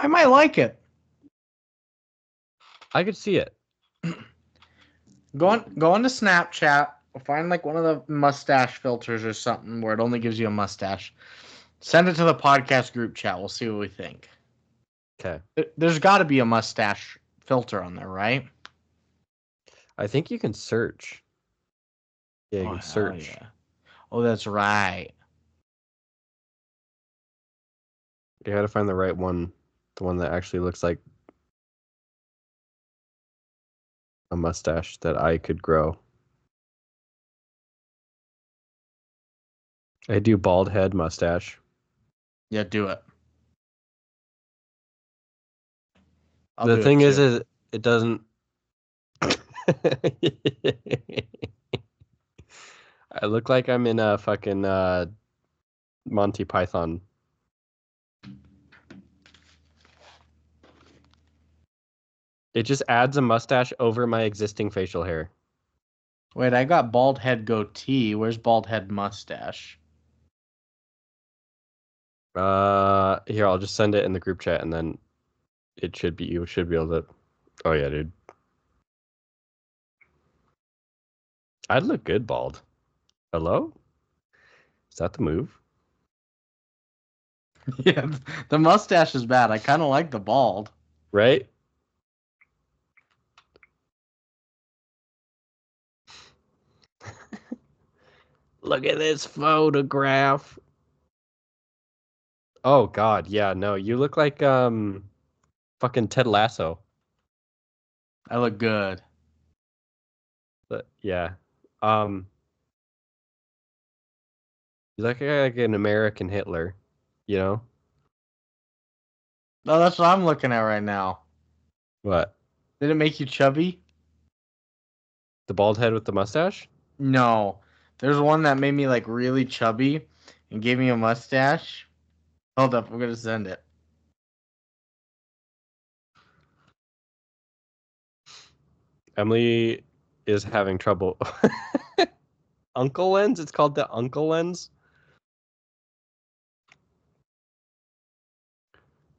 I might like it. I could see it. Go on to Snapchat. Find like one of the mustache filters or something where it only gives you a mustache. Send it to the podcast group chat. We'll see what we think. Okay. There's got to be a mustache filter on there, right? I think you can search. Yeah, you can search. Yeah. Oh, that's right. You gotta find the right one. The one that actually looks like a mustache that I could grow. I do bald head mustache. Yeah, do it. The thing is it doesn't. I look like I'm in a fucking Monty Python. It just adds a mustache over my existing facial hair. Wait, I got bald head goatee. Where's bald head mustache? Here, I'll just send it in the group chat and then you should be able to. Oh yeah, dude. I'd look good bald. Hello? Is that the move? Yeah, the mustache is bad. I kind of like the bald. Right? Look at this photograph. Oh God, yeah, no, you look like fucking Ted Lasso. I look good. But yeah. You look like an American Hitler, you know? No, that's what I'm looking at right now. What? Did it make you chubby? The bald head with the mustache? No. There's one that made me like really chubby and gave me a mustache. Hold up, I'm gonna send it. Emily is having trouble. Uncle lens? It's called the uncle lens?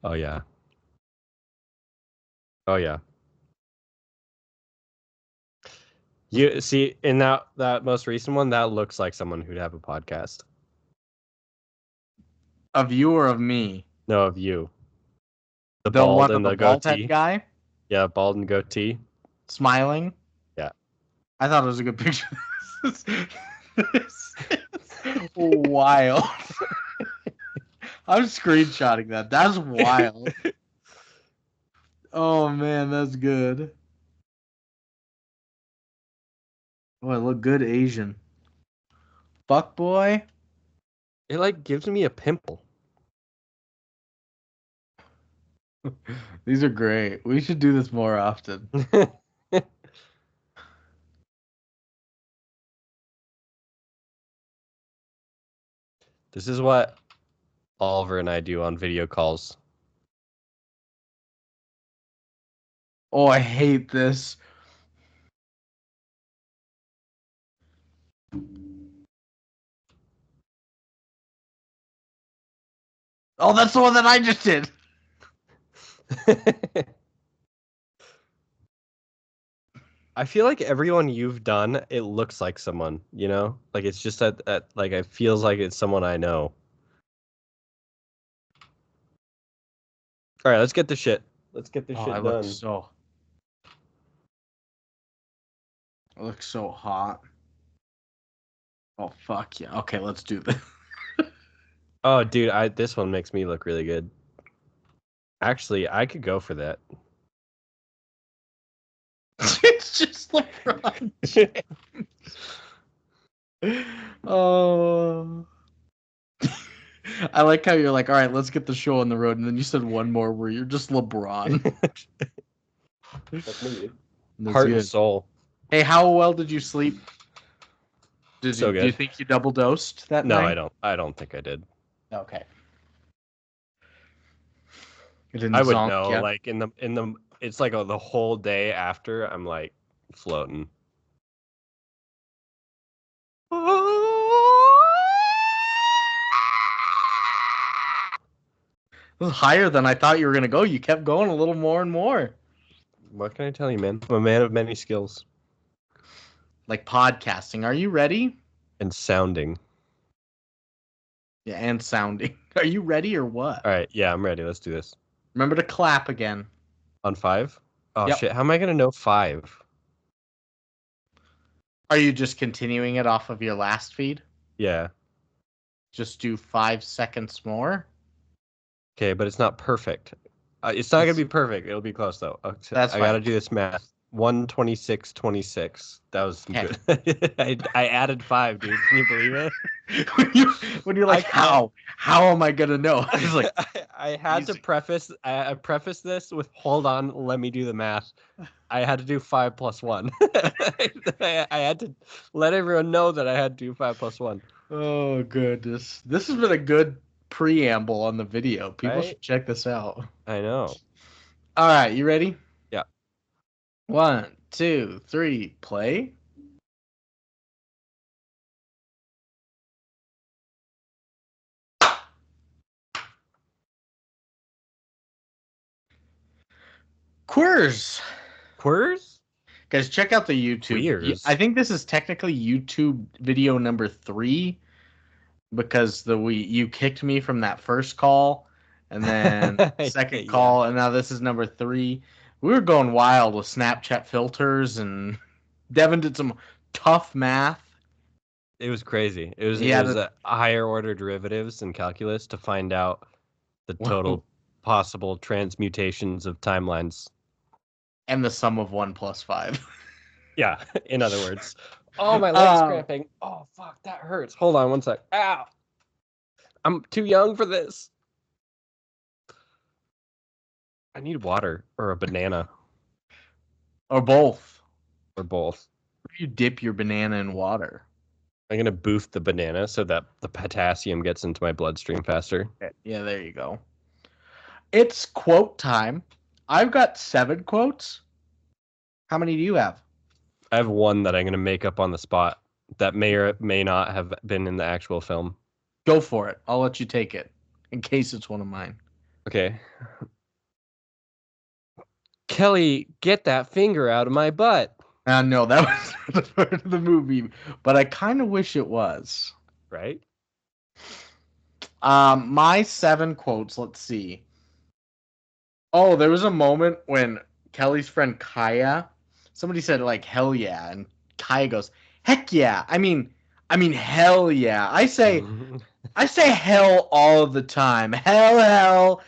Oh yeah. Oh yeah. You see in that most recent one, that looks like someone who'd have a podcast. Of you or of me? No, of you. The The bald one of and the the bald head goatee. guy Yeah, bald and goatee. smiling. Yeah. I thought it was a good picture. This is wild. I'm screenshotting that. That's wild. Oh man, that's good. Oh, I look good Asian. Fuck boy. It like gives me a pimple. These are great. We should do this more often. This is what Oliver and I do on video calls. Oh, I hate this. Oh, that's the one that I just did. I feel like everyone you've done, it looks like someone, you know? Like it's just that like it feels like it's someone I know. All right, let's get this shit. Let's get this Oh, shit done. I look so hot. Oh fuck yeah. Okay, let's do this. Oh, dude, this one makes me look really good. Actually, I could go for that. It's just LeBron James. Oh. I like how you're like, all right, let's get the show on the road, and then you said one more where you're just LeBron. That's me. That's Heart good. and soul. Hey, how well did you sleep? Do you Good. think you double dosed that No, night? I don't. I don't think I did. Okay. It didn't I would zonk know. yet. Like it's like the whole day after. I'm like floating. was higher than I thought you were gonna go. You kept going a little more and more. What can I tell you, man? I'm a man of many skills. Like podcasting. Are you ready? And sounding. Yeah, and sounding. Are you ready or what? All right, yeah, I'm ready. Let's do this. Remember to clap again. On 5? Oh, Yep. shit. How am I going to know 5? Are you just continuing it off of your last feed? Yeah. Just do 5 seconds more. Okay, but it's not perfect. It's not going to be perfect. It'll be close, though. Okay, That's I got to fine. do this math. 126.26. That was Okay. good. I added 5, dude. Can you believe it? when you're like, how am I gonna know? I was like, I had to preface. I prefaced this with, "Hold on, let me do the math." I had to do 5 plus 1. I had to let everyone know that I had to do 5 plus 1. oh goodness, this has been a good preamble on the video. People should check this out. I know. All right, you ready? Yeah. 1, 2, 3, play. Queers. Guys, check out the YouTube. Queers? I think this is technically YouTube video number 3 because you kicked me from that first call, and then second call, and now this is number 3. We were going wild with Snapchat filters, and Devon did some tough math. It was crazy. It was higher order derivatives and calculus to find out the total possible transmutations of timelines. And the sum of 1 plus 5. Yeah, in other words. Oh, my leg's cramping. Oh, fuck, that hurts. Hold on one sec. Ow. I'm too young for this. I need water or a banana. Or both. Or both. If you dip your banana in water. I'm going to boost the banana so that the potassium gets into my bloodstream faster. Yeah, there you go. It's quote time. I've got 7 quotes. How many do you have? I have one that I'm going to make up on the spot that may or may not have been in the actual film. Go for it. I'll let you take it in case it's one of mine. Okay. Kelly, get that finger out of my butt. No, that was the part of the movie, but I kind of wish it was. Right? My 7 quotes, let's see. Oh, there was a moment when Kelly's friend Kaya, somebody said like hell yeah, and Kaya goes, heck yeah. I mean hell yeah. I say hell all the time. Hell.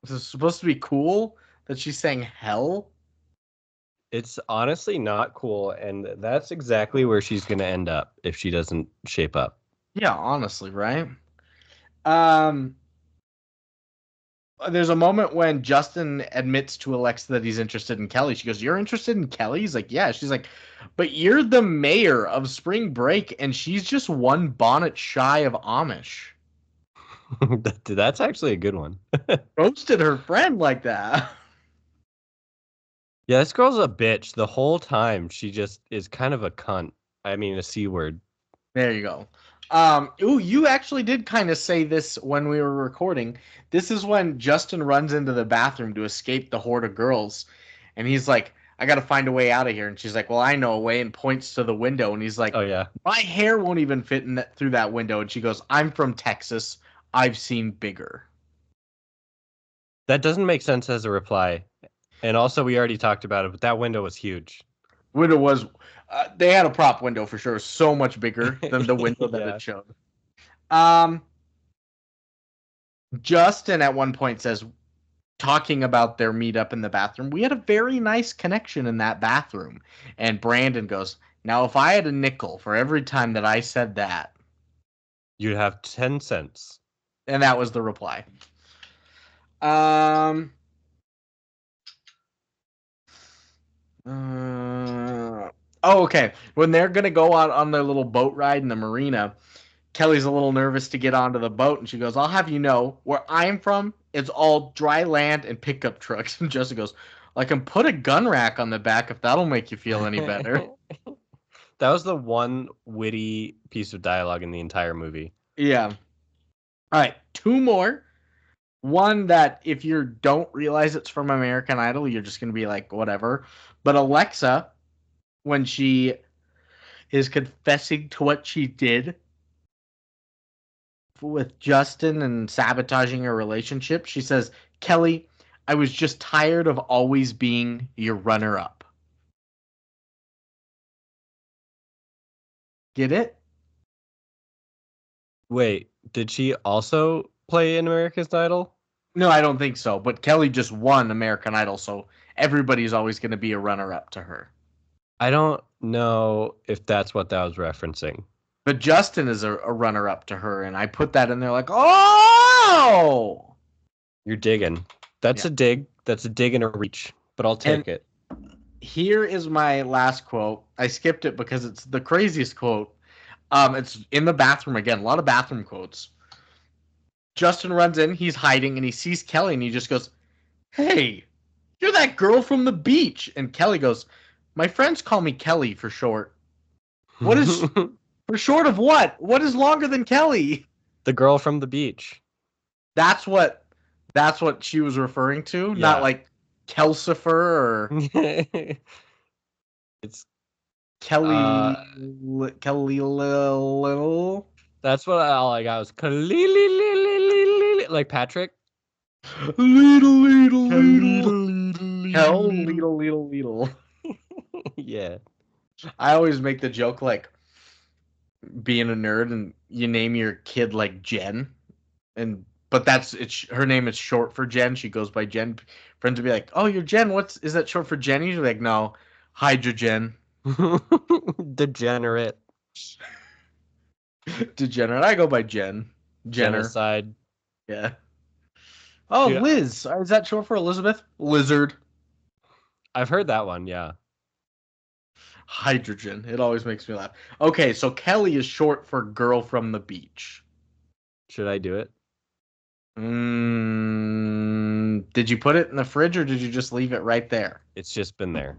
Is it supposed to be cool that she's saying hell? It's honestly not cool, and that's exactly where she's going to end up if she doesn't shape up. Yeah, honestly, right? There's a moment when Justin admits to Alexa that he's interested in Kelly. She goes, "You're interested in Kelly?" He's like, "Yeah." She's like, "But you're the mayor of Spring Break, and she's just one bonnet shy of Amish." That's actually a good one. Roasted her friend like that. Yeah, this girl's a bitch the whole time. She just is kind of a cunt. I mean, a C word. There you go. You actually did kind of say this when we were recording. This is when Justin runs into the bathroom to escape the horde of girls, and he's like, "I got to find a way out of here." And she's like, "Well, I know a way," and points to the window. And he's like, "Oh yeah, my hair won't even fit through that window." And she goes, "I'm from Texas. I've seen bigger." That doesn't make sense as a reply. And also, we already talked about it, but that window was huge. Window was, they had a prop window for sure, so much bigger than the window that it showed. Justin at one point says, talking about their meetup in the bathroom, "We had a very nice connection in that bathroom." And Brandon goes, "Now, if I had a nickel for every time that I said that, you'd have 10 cents. And that was the reply. Okay. When they're going to go out on their little boat ride in the marina, Kelly's a little nervous to get onto the boat, and she goes, "I'll have you know, where I'm from, it's all dry land and pickup trucks." And Justin goes, "I can put a gun rack on the back if that'll make you feel any better." That was the one witty piece of dialogue in the entire movie. Yeah. All right, two more. One that if you don't realize it's from American Idol, you're just going to be like, whatever. But Alexa, when she is confessing to what she did with Justin and sabotaging her relationship, she says, Kelly, I was just tired of always being your runner up. Get it? Wait, did she also play in America's Idol? No, I don't think so. But Kelly just won American Idol, so everybody's always going to be a runner up to her. I don't know if that's what that was referencing. But Justin is a runner up to her, and I put that in there like, oh! You're digging. That's Yeah. a dig. That's a dig and a reach, but I'll take it. Here is my last quote. I skipped it because it's the craziest quote. It's in the bathroom again. A lot of bathroom quotes. Justin runs in, he's hiding, and he sees Kelly, and he just goes, "Hey, you're that girl from the beach." And Kelly goes, "My friends call me Kelly for short." What is for short of what? What is longer than Kelly? The girl from the beach? That's what she was referring to, Yeah. not like Kelsifer or It's Kelly Kelly Little. that's what all I got was like Patrick. Little Hell Little. Yeah. I always make the joke like being a nerd and you name your kid like Jen, and but that's it's her name is short for Jen. She goes by Jen. Friends would be like, "Oh, you're Jen. Is that short for Jenny?" You're like, "No, hydrogen." Degenerate. Degenerate. I go by Jen. Jenner. Genocide. Yeah. Oh, Dude, Liz. Is that short for Elizabeth? Lizard. I've heard that one, yeah. Hydrogen. It always makes me laugh. Okay, so Kelly is short for girl from the beach. Should I do it? Did you put it in the fridge or did you just leave it right there? It's just been there.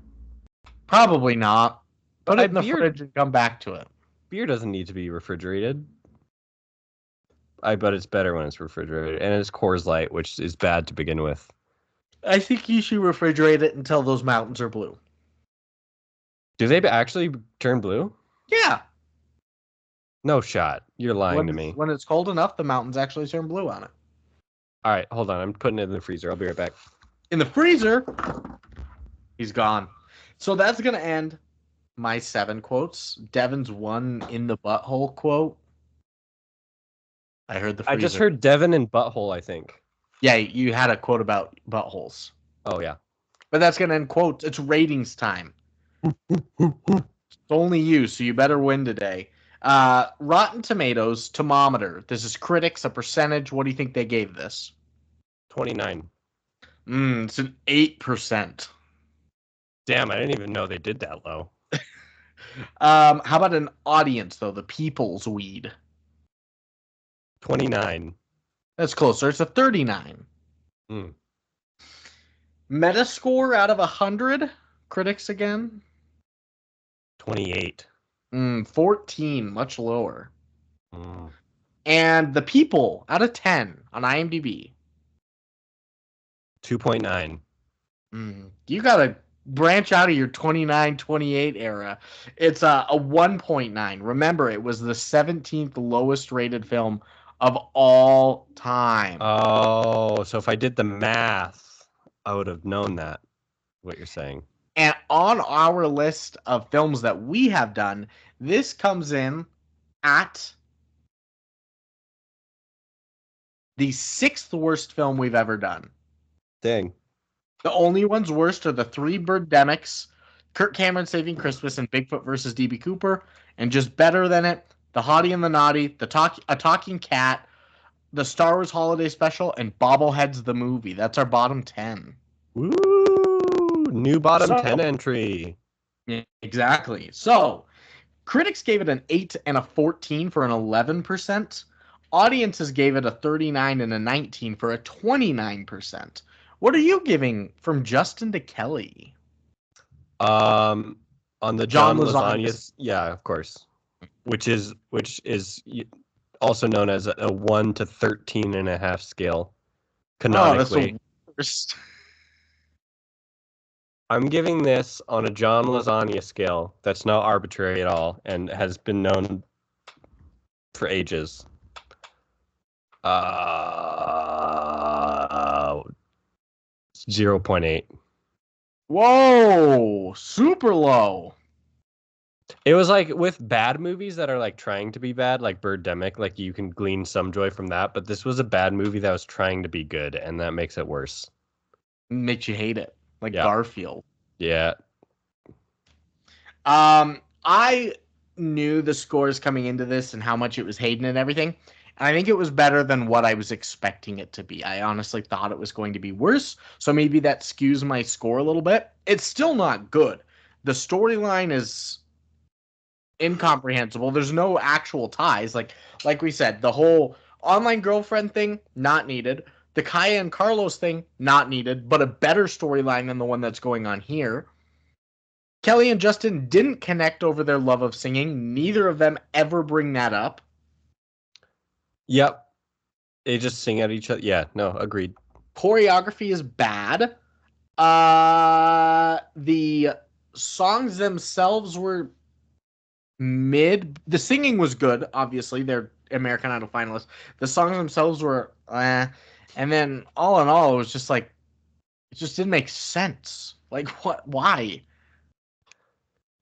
Probably not. Put But it in the fridge and come back to it. Beer doesn't need to be refrigerated. I bet it's better when it's refrigerated. And it's Coors Light, which is bad to begin with. I think you should refrigerate it until those mountains are blue. Do they actually turn blue? Yeah. No shot. You're lying to me. When it's cold enough, the mountains actually turn blue on it. All right, hold on. I'm putting it in the freezer. I'll be right back. In the freezer, he's gone. So that's going to end my 7 quotes. Devon's one in the butthole quote. I heard the freezer. I just heard Devon and butthole, I think. Yeah, you had a quote about buttholes. Oh, yeah. But that's going to end quotes. It's ratings time. It's only you, so you better win today. Rotten Tomatoes, thermometer. This is critics, a percentage. What do you think they gave this? 29. It's an 8%. Damn, I didn't even know they did that low. How about an audience, though? The people's weed. 29. That's closer. It's a 39. Metascore out of 100. Critics again. 28. 14, much lower. Mm. And the people out of 10 on IMDb. 2.9. You gotta branch out of your 29, 28 era. It's a 1.9. Remember, it was the 17th lowest rated film of all time. Oh, so if I did the math, I would have known that, what you're saying. And on our list of films that we have done, this comes in at the 6th worst film we've ever done. Dang. The only ones worst are the 3 Birdemics, Kirk Cameron Saving Christmas, and Bigfoot versus D.B. Cooper. And just better than it, The Hottie and the Naughty, A Talking Cat, the Star Wars Holiday Special, and Bobbleheads the Movie. That's our bottom 10. Woo! New bottom 10 entry. Yeah, exactly. So, critics gave it an 8 and a 14 for an 11%. Audiences gave it a 39 and a 19 for a 29%. What are you giving from Justin to Kelly? On the John Lasagna's, yeah, of course. Which is also known as a 1 to 13.5 scale, Oh, that's canonically. the worst. I'm giving this on a John Lasagna scale that's not arbitrary at all and has been known for ages. 0.8. Whoa, super low. It was like with bad movies that are like trying to be bad, like Birdemic, like you can glean some joy from that, but this was a bad movie that was trying to be good, and that makes it worse. Makes you hate it, like Yeah. Garfield. Yeah. I knew the scores coming into this and how much it was Hayden and everything. And I think it was better than what I was expecting it to be. I honestly thought it was going to be worse, so maybe that skews my score a little bit. It's still not good. The storyline is incomprehensible. There's no actual ties. Like we said, the whole online girlfriend thing not needed. The Kaya and Carlos thing not needed, but a better storyline than the one that's going on here. Kelly and Justin didn't connect over their love of singing. Neither of them ever bring that up. Yep. They just sing at each other. Yeah, no, agreed. Choreography is bad. The songs themselves were mid. The singing was good, obviously. They're American Idol finalists. The songs themselves were and then all in all, it was just like it just didn't make sense. Like what? Why?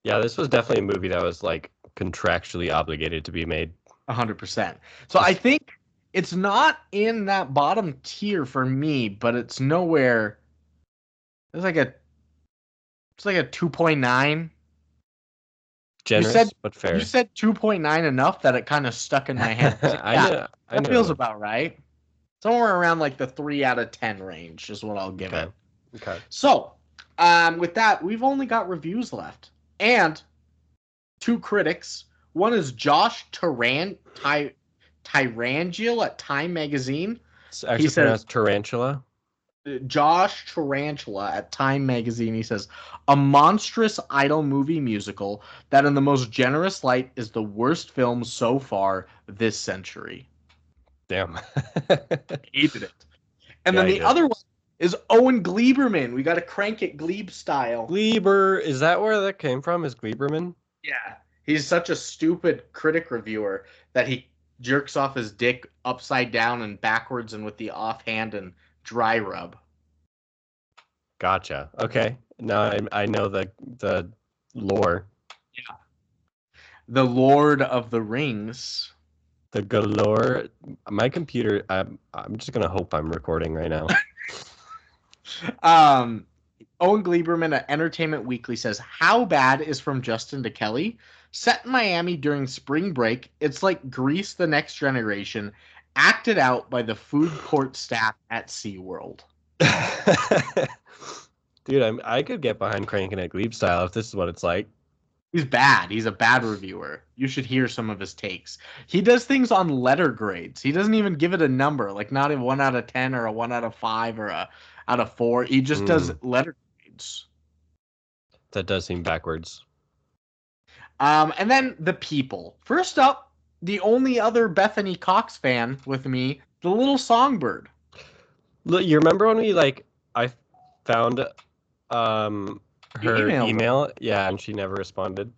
Yeah, this was definitely a movie that was like contractually obligated to be made. 100%. So I think it's not in that bottom tier for me, but it's nowhere. It's like a 2.9. You said Generous, but you fair. said 2.9 enough that it kind of stuck in my head. Like, I yeah, know. I that feels know. about right. Somewhere around like the 3 out of 10 range is what I'll give Okay. it. Okay. So, with that, we've only got reviews left. And two critics. One is Josh Tyrangel at Time Magazine. It's He actually says, pronounced tarantula. Josh Tarantula at Time Magazine, he says, a monstrous idol movie musical that in the most generous light is the worst film so far this century. Damn. Hated it. And Yeah, then I the did. other one is Owen Gleiberman. We got to crank it Glebe style. Gleber, is that where that came from? Is Gleberman? Yeah. He's such a stupid critic reviewer that he jerks off his dick upside down and backwards and with the offhand and dry rub. Gotcha. Okay. Now I know the lore. Yeah. The Lord of the Rings. The galore. My computer. I'm just gonna hope I'm recording right now. Um, Owen Gleiberman at Entertainment Weekly says, how bad is From Justin to Kelly? Set in Miami during spring break, it's like Grease the Next Generation, acted out by the food court staff at SeaWorld. Dude, I could get behind cranking it Glebe style if this is what it's like. He's bad. He's a bad reviewer. You should hear some of his takes. He does things on letter grades. He doesn't even give it a number, like not a 1 out of 10 or a 1 out of 5 or a out of 4. He just does letter grades. That does seem backwards. And then the people. First up, the only other Bethany Cox fan with me, the little songbird. Look, you remember when I found You her emailed her. email? Yeah, and she never responded.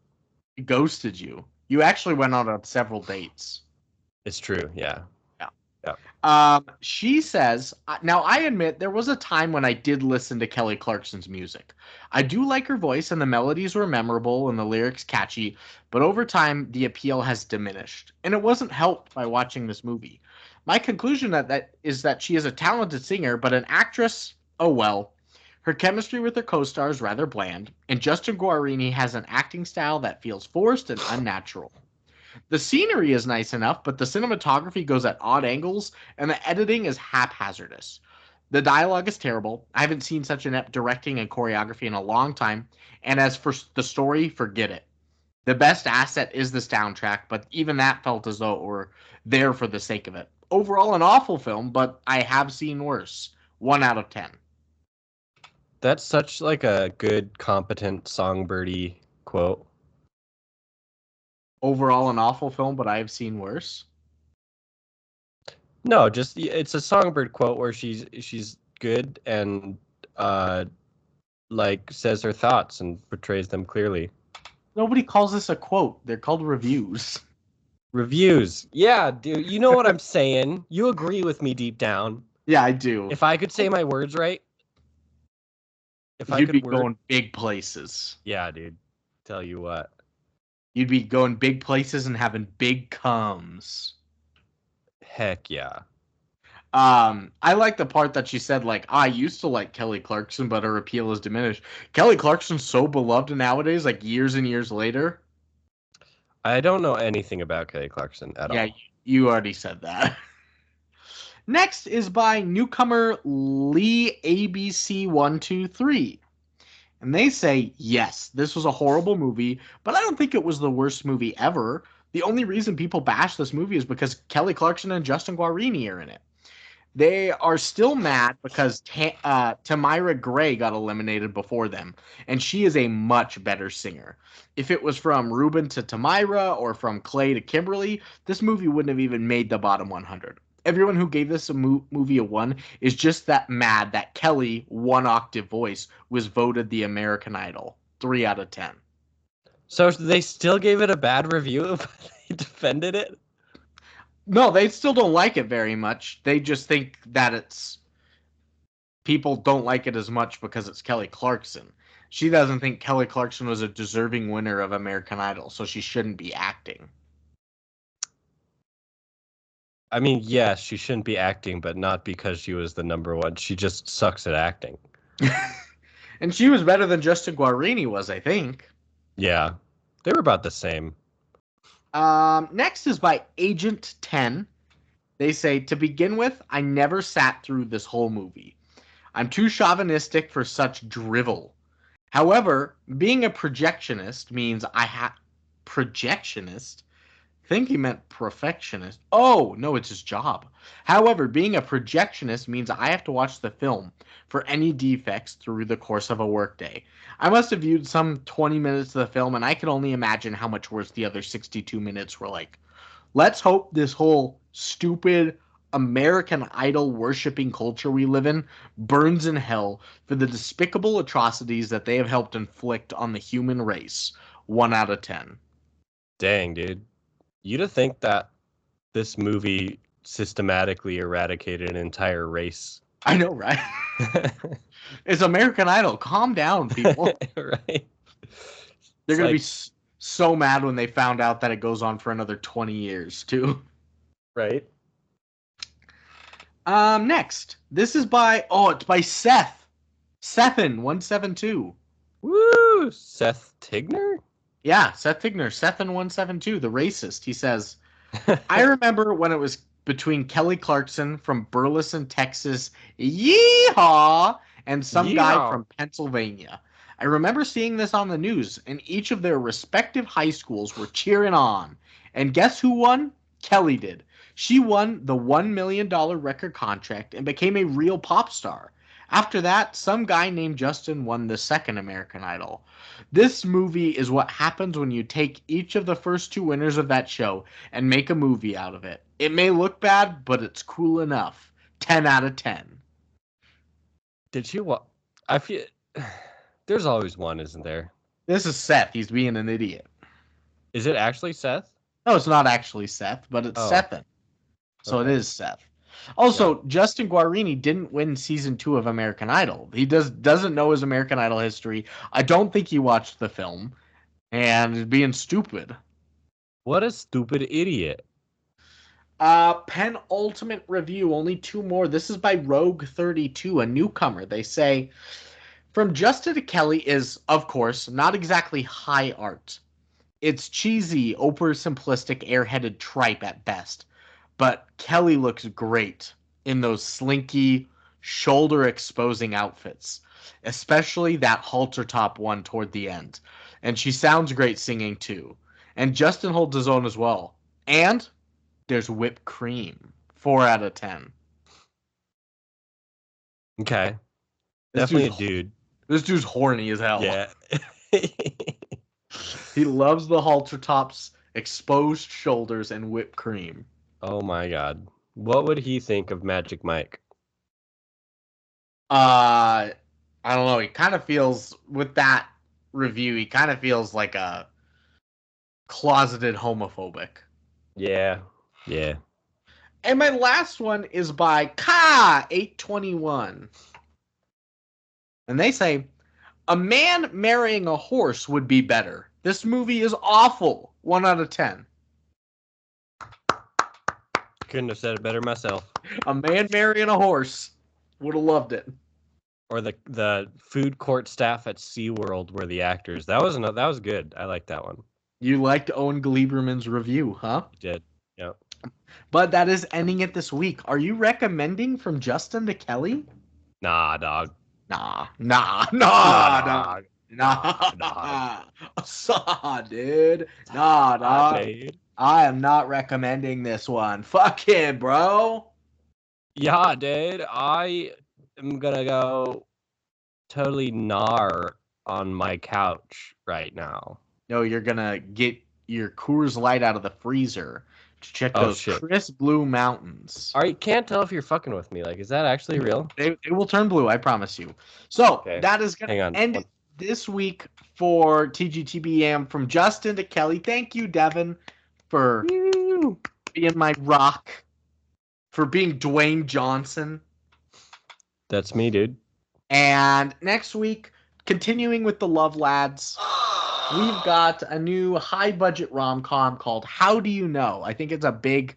He ghosted you. You actually went out on several dates. It's true. Yeah. Yeah. Yeah. She says, now I admit there was a time when I did listen to Kelly Clarkson's music. I do like her voice and the melodies were memorable and the lyrics catchy, but over time the appeal has diminished. And it wasn't helped by watching this movie. My conclusion that is that she is a talented singer, but an actress, oh well. Her chemistry with her co-star is rather bland, and Justin Guarini has an acting style that feels forced and unnatural. The scenery is nice enough, but the cinematography goes at odd angles, and the editing is haphazardous. The dialogue is terrible. I haven't seen such inept directing and choreography in a long time, and as for the story, forget it. The best asset is the soundtrack, but even that felt as though it were there for the sake of it. Overall, an awful film, but I have seen worse. 1 out of 10. That's such like a good, competent songbirdie quote. Overall, an awful film, but I have seen worse. No, just it's a Songbird quote where she's good and like says her thoughts and portrays them clearly. Nobody calls this a quote. They're called reviews. Reviews. Yeah, dude, you know what I'm saying. You agree with me deep down. Yeah, I do. If I could say my words right, if I You'd be could word, going big places. yeah, dude. Tell you what. You'd be going big places and having big comes. Heck yeah. I like the part that she said, like, I used to like Kelly Clarkson, but her appeal has diminished. Kelly Clarkson's so beloved nowadays, like years and years later. I don't know anything about Kelly Clarkson at Yeah, all. you already said that. Next is by newcomer Lee ABC123. And they say, yes, this was a horrible movie, but I don't think it was the worst movie ever. The only reason people bash this movie is because Kelly Clarkson and Justin Guarini are in it. They are still mad because Tamira Gray got eliminated before them, and she is a much better singer. If it was from Ruben to Tamira or from Clay to Kimberly, this movie wouldn't have even made the bottom 100. Everyone who gave this movie a 1 is just that mad that Kelly, one octave voice, was voted the American Idol. 3 out of 10. So they still gave it a bad review, but they defended it? No, they still don't like it very much. They just think that it's people don't like it as much because it's Kelly Clarkson. She doesn't think Kelly Clarkson was a deserving winner of American Idol, so she shouldn't be acting. I mean, yes, she shouldn't be acting, but not because she was the number one. She just sucks at acting. And she was better than Justin Guarini was, I think. Yeah, they were about the same. Next is by Agent 10. They say, to begin with, I never sat through this whole movie. I'm too chauvinistic for such drivel. However, being a projectionist means I have... Projectionist? Think he meant perfectionist. Oh, no, it's his job. However, being a projectionist means I have to watch the film for any defects through the course of a workday. I must have viewed some 20 minutes of the film, and I can only imagine how much worse the other 62 minutes were like. Let's hope this whole stupid American Idol worshipping culture we live in burns in hell for the despicable atrocities that they have helped inflict on the human race. 1 out of 10. Dang, dude. You'd have think that this movie systematically eradicated an entire race. I know, right? It's American Idol. Calm down, people. Right? They're going to be so mad when they found out that it goes on for another 20 years, too. Right? Next. This is by, it's by Seth. Sethin172. Woo! Seth Tigner? Yeah, Seth Tigner. Sethin172, the racist. He says, I remember when it was between Kelly Clarkson from Burleson, Texas, yeehaw, and some guy from Pennsylvania. I remember seeing this on the news, and each of their respective high schools were cheering on. And guess who won? Kelly did. She won the $1 million record contract and became a real pop star. After that, some guy named Justin won the second American Idol. This movie is what happens when you take each of the first two winners of that show and make a movie out of it. It may look bad, but it's cool enough. 10 out of 10. Did you what? I feel there's always one, isn't there? This is Seth. He's being an idiot. Is it actually Seth? No, it's not actually Seth, but it's Sethin. So Okay. it is Seth. Also, Justin Guarini didn't win season 2 of American Idol. He doesn't know his American Idol history. I don't think he watched the film, and is being stupid. What a stupid idiot. Penultimate review, only 2 more. This is by Rogue32, a newcomer. They say, from Justin to Kelly is, of course, not exactly high art. It's cheesy, over-simplistic, airheaded tripe at best. But Kelly looks great in those slinky, shoulder-exposing outfits, especially that halter top one toward the end. And she sounds great singing too. And Justin holds his own as well. And there's whipped cream. 4 out of 10. Okay. This Definitely a dude. This dude's horny as hell. Yeah. He loves the halter tops, exposed shoulders, and whipped cream. Oh my god. What would he think of Magic Mike? I don't know. He kind of feels with that review. He kind of feels like a closeted homophobic. Yeah. Yeah. And my last one is by Ka821. And they say, a man marrying a horse would be better. This movie is awful. 1 out of 10. Couldn't have said it better myself. A man marrying a horse. Would have loved it. Or the food court staff at SeaWorld were the actors. That was good. I like that one. You liked Owen Gleiberman's review, huh? You did. Yep. But that is ending it this week. Are you recommending From Justin to Kelly? Nah, dog. Nah. Dog. Saw, dude. Nah, dog. Dude. I am not recommending this one. Fuck it, bro. Yeah, dude. I am gonna go totally gnar on my couch right now. No, you're gonna get your Coors Light out of the freezer to check those crisp blue mountains. All right, can't tell if you're fucking with me. Like, is that actually real? They will turn blue, I promise you. So that is gonna end this week for TGTBM From Justin to Kelly. Thank you, Devon, for being my rock, for being Dwayne Johnson. That's me, dude. And next week, continuing with the Love Lads, we've got a new high-budget rom-com called How Do You Know? I think it's a big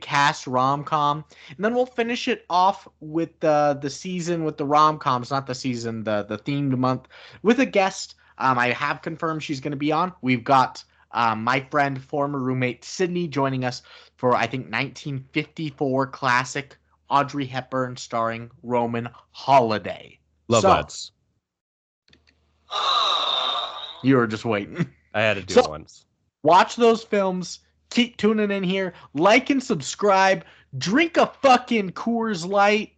cast rom-com. And then we'll finish it off with the season with the rom-coms, not the season, the themed month, with a guest. I have confirmed she's going to be on. We've got my friend, former roommate Sydney, joining us for, I think, 1954 classic Audrey Hepburn starring Roman Holiday. Love Lads. You were just waiting. I had to do it once. Watch those films. Keep tuning in here. Like and subscribe. Drink a fucking Coors Light.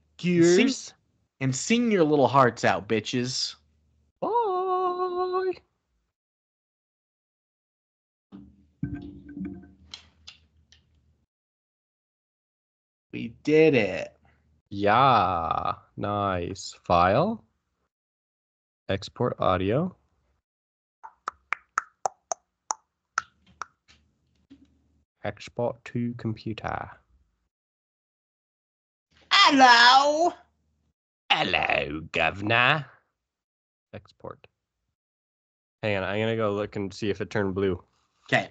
And sing your little hearts out, bitches. Bye. We did it. Yeah. Nice. File. Export audio. Export to computer. Hello. Hello, governor. Export. Hang on, I'm gonna go look and see if it turned blue. Okay.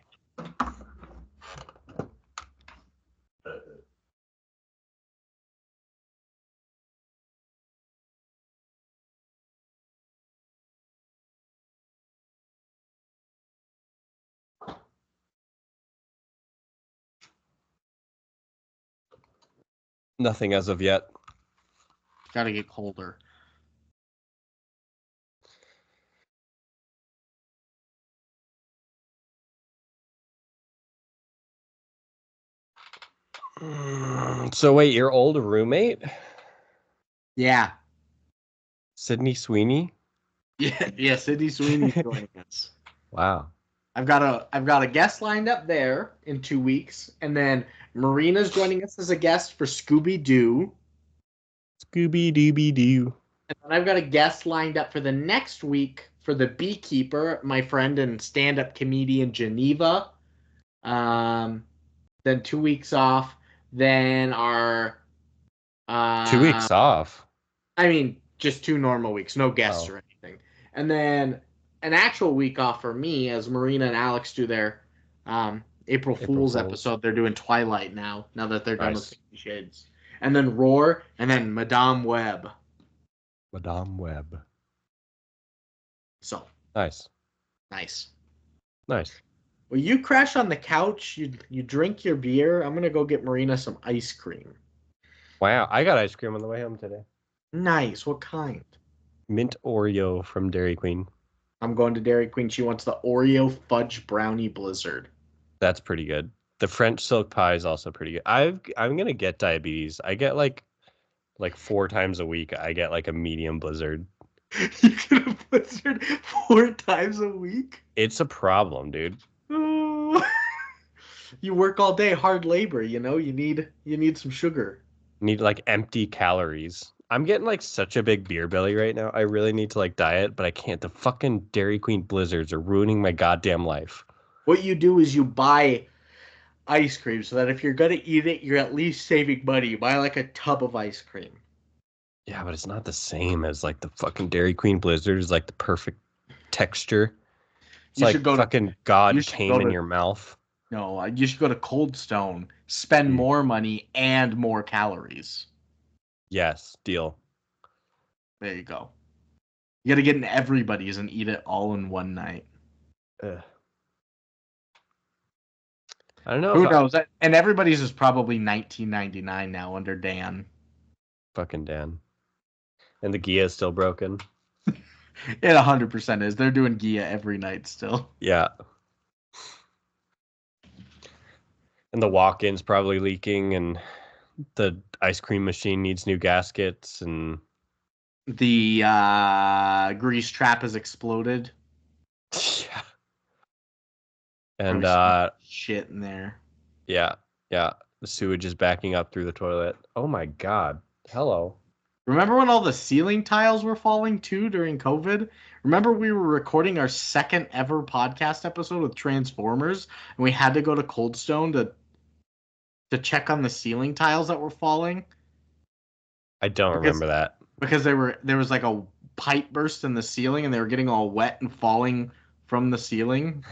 Nothing as of yet. Gotta get colder. So wait, your old roommate? Yeah. Sydney Sweeney? Yeah, Sydney Sweeney's joining us. Wow. I've got a guest lined up there in 2 weeks, and then Marina's joining us as a guest for Scooby-Doo. Scooby-Dooby-Doo. And then I've got a guest lined up for the next week for the Beekeeper, my friend and stand-up comedian Geneva. Then 2 weeks off. Then our 2 weeks off. I mean, just 2 normal weeks, no guests or anything. And then an actual week off for me as Marina and Alex do their April Fool's episode. They're doing Twilight now that they're done with 50 Shades. And then Roar, and then Madame Web. Madame Web. So. Nice. Well, you crash on the couch, you drink your beer. I'm going to go get Marina some ice cream. Wow, I got ice cream on the way home today. Nice. What kind? Mint Oreo from Dairy Queen. I'm going to Dairy Queen. She wants the Oreo fudge brownie blizzard. That's pretty good. The French silk pie is also pretty good. I'm going to get diabetes. I get like 4 times a week. I get like a medium blizzard. You get a blizzard 4 times a week? It's a problem, dude. You work all day, hard labor. You know, you need some sugar. Need like empty calories. I'm getting like such a big beer belly right now. I really need to like diet, but I can't. The fucking Dairy Queen blizzards are ruining my goddamn life. What you do is you buy ice cream so that if you're gonna eat it, you're at least saving money. You buy like a tub of ice cream. Yeah, but it's not the same as like the fucking Dairy Queen blizzard is like the perfect texture. It's You like should go to fucking you God should go came in to your mouth. no, you should go to Cold Stone, spend Mm. more money and more calories. Yes, deal. There you go. You got to get in everybody's and eat it all in one night. Ugh. I don't know if Who knows? And everybody's is probably $19.99 now under Dan. fucking Dan. And the Gia is still broken. It 100% is. They're doing Gia every night still. Yeah. And the walk-in's probably leaking, and the ice cream machine needs new gaskets, and The grease trap has exploded. yeah. And Probably some shit in there. yeah, yeah. The sewage is backing up through the toilet. Oh my God. Hello. Remember when all the ceiling tiles were falling too during COVID? Remember we were recording our second ever podcast episode with Transformers and we had to go to Cold Stone to check on the ceiling tiles that were falling I don't because remember that. there was like a pipe burst in the ceiling and they were getting all wet and falling from the ceiling.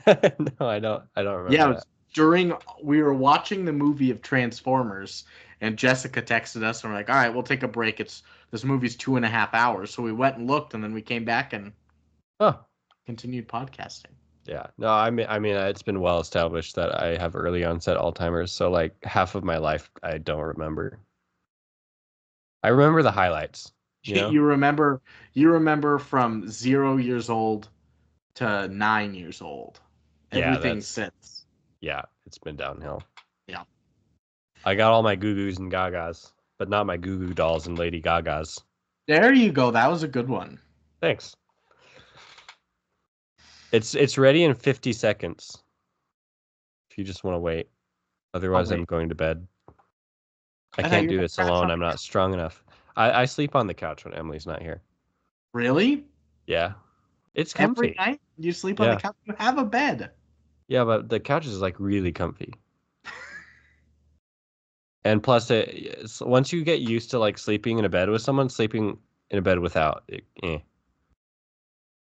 No, I don't Yeah, remember it that. was during we were watching the movie of Transformers, and Jessica texted us, and we're like, "All right, we'll take a break. This movie's 2.5 hours." So we went and looked, and then we came back and Oh, continued podcasting. yeah. No, I mean, it's been well established that I have early onset Alzheimer's, so like half of my life I don't remember. I remember the highlights, you know? You remember from 0 years old to 9 years old. Yeah, Everything since. yeah, it's been downhill. Yeah. I got all my Goo Goos and Gagas, but not my Goo Goo dolls and Lady Gagas. There you go. That was a good one. Thanks. It's ready in 50 seconds. If you just want to wait. Otherwise, I'm wait. going to bed. I I thought can't you were do gonna this crash alone. on I'm the not couch. strong enough. I sleep on the couch when Emily's not here. Really? Yeah. It's Every comfy. night you sleep on the Yeah. couch. You have a bed. Yeah, but the couch is like really comfy. And plus, once you get used to like sleeping in a bed with someone, sleeping in a bed without,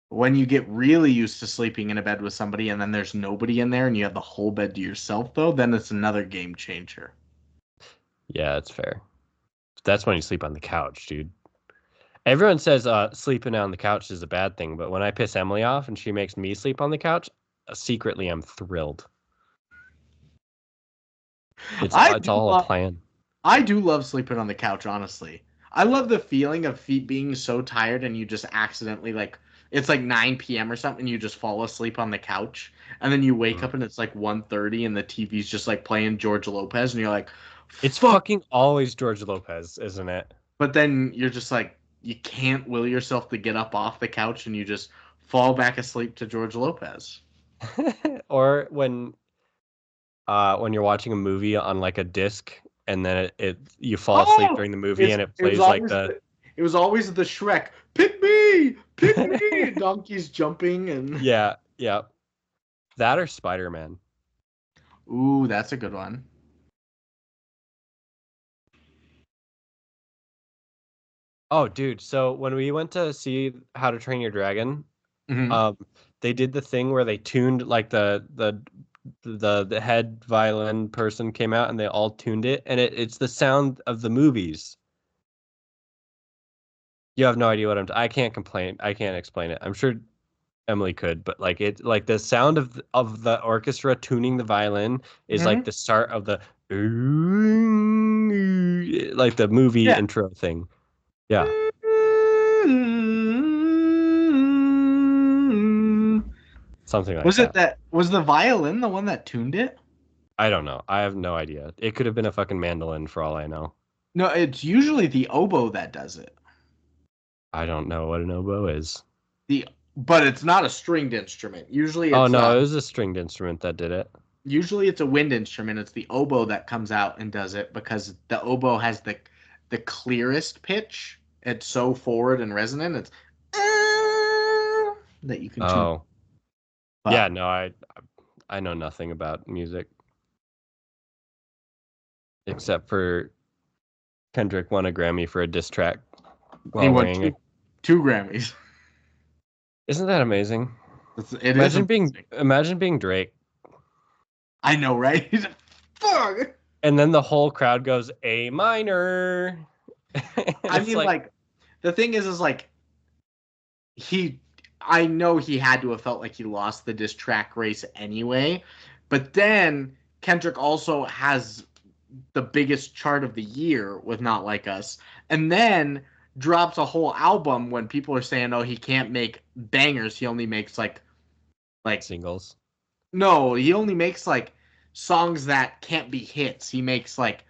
When you get really used to sleeping in a bed with somebody and then there's nobody in there and you have the whole bed to yourself, though, then it's another game changer. Yeah, that's fair. That's when you sleep on the couch, dude. Everyone says sleeping on the couch is a bad thing, but when I piss Emily off and she makes me sleep on the couch, secretly I'm thrilled. I It's do all a love plan. I do love sleeping on the couch, honestly. I love the feeling of feet being so tired and you just accidentally like it's like 9 p.m. or something and you just fall asleep on the couch and then you wake Mm. up and it's like 1:30 and the TV's just like playing George Lopez and you're like, It's fuck. fucking always George Lopez, isn't it? But then you're just like you can't will yourself to get up off the couch and you just fall back asleep to George Lopez. Or when you're watching a movie on like a disc and then it you fall asleep Oh, during the movie and it it was plays like always the it was always the Shrek. Pick me. Donkeys jumping and yeah, yeah. That or Spider-Man. ooh, that's a good one. Oh, dude, so when we went to see How to Train Your Dragon, Hmm. um they did the thing where they tuned like the head violin person came out and they all tuned it and it's the sound of the movies. You have no idea what I can't complain. I can't explain it. I'm sure Emily could, but like the sound of the orchestra tuning the violin is like Hmm. the start of the like the movie Yeah. intro thing. Yeah. Something like that. Was the violin the one that tuned it? I don't know. I have no idea. It could have been a fucking mandolin for all I know. No, it's usually the oboe that does it. I don't know what an oboe is. The but it's not a stringed instrument. Usually Oh it's no, it was a stringed instrument that did it. Usually it's a wind instrument. It's the oboe that comes out and does it because the oboe has the clearest pitch. It's so forward and resonant. It's that you can tune. Oh, yeah. But No, I know nothing about music except for Kendrick won a Grammy for a diss track he while won wearing a. two Grammys. Isn't that amazing? It is amazing. Imagine being Drake, I know, right? Fuck. and then the whole crowd goes A minor. I It's mean, like, like, the thing is like he. I know he had to have felt like he lost the diss track race anyway, but then Kendrick also has the biggest chart of the year with Not Like Us, and then drops a whole album when people are saying, "Oh, he can't make bangers. He only makes like singles. no, he only makes like songs that can't be hits. He makes like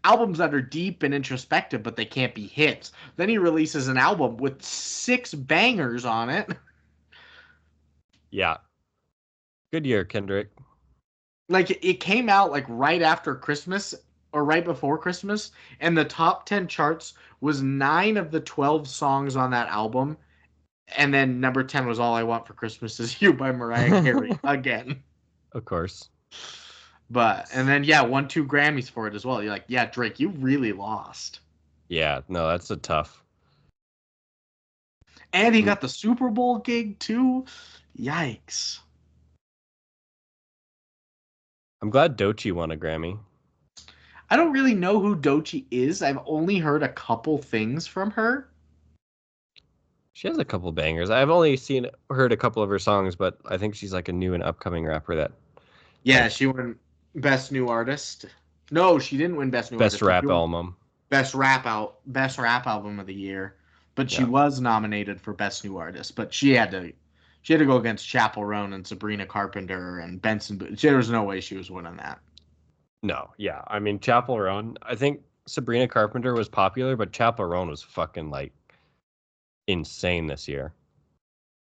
albums that are deep and introspective, but they can't be hits." Then he releases an album with 6 bangers on it. Yeah. Good year, Kendrick. Like it came out like right after Christmas or right before Christmas, and the top 10 charts was 9 of the 12 songs on that album. And then number 10 was All I Want for Christmas Is You by Mariah Carey again. Of course. But and then yeah, won 2 Grammys for it as well. You're like, yeah, Drake, you really lost. Yeah, no, that's a tough. And he got the Super Bowl gig too. Yikes. I'm glad Doechii won a Grammy. I don't really know who Doechii is. I've only heard a couple things from her. She has a couple bangers. I've only heard a couple of her songs, but I think she's like a new and upcoming rapper that Yeah, like she won Best New Artist. No, she didn't win Best New best Artist. She rap won album. Best Rap Album of the Year. But she Yeah. was nominated for Best New Artist. But she had to go against Chappell Roan and Sabrina Carpenter and Benson. There was no way she was winning that. No, yeah. I mean, Chappell Roan. I think Sabrina Carpenter was popular, but Chappell Roan was fucking like insane this year.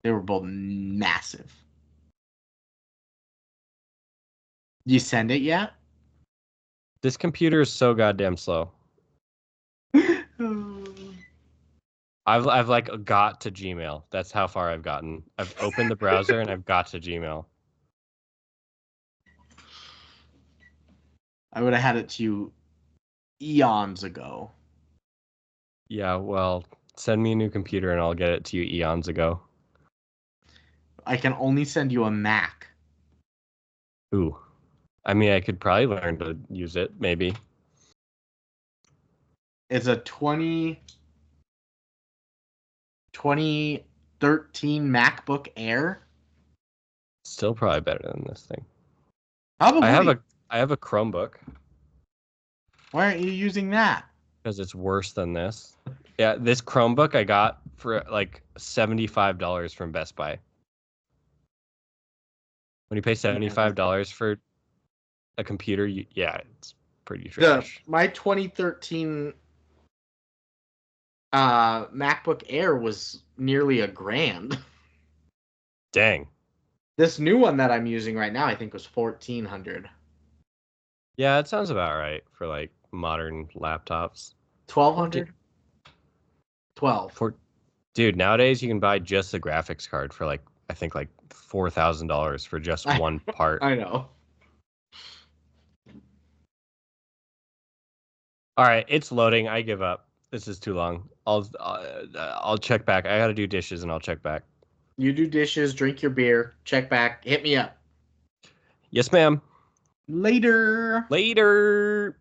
They were both massive. You send it yet? This computer is so goddamn slow. I've like got to Gmail. That's how far I've gotten. I've opened the browser and I've got to Gmail. I would have had it to you eons ago. Yeah, well, send me a new computer and I'll get it to you eons ago. I can only send you a Mac. Ooh. I mean, I could probably learn to use it, maybe. It's a 2013 MacBook Air. Still probably better than this thing. Probably. I have a Chromebook Why aren't you using that? because it's worse than this. Yeah, this Chromebook I got for like $75 from Best Buy. When you pay $75 for a computer, yeah, it's pretty trash. My 2013 MacBook Air was nearly $1,000. Dang. This new one that I'm using right now, I think, was $1,400. Yeah, it sounds about right for like modern laptops. $1,200. 12. Dude, nowadays you can buy just the graphics card for like I think like $4,000 for just one part. I know. All right, it's loading. I give up. This is too long. I'll check back. I got to do dishes and I'll check back. You do dishes, drink your beer, check back, hit me up. Yes, ma'am. Later. Later.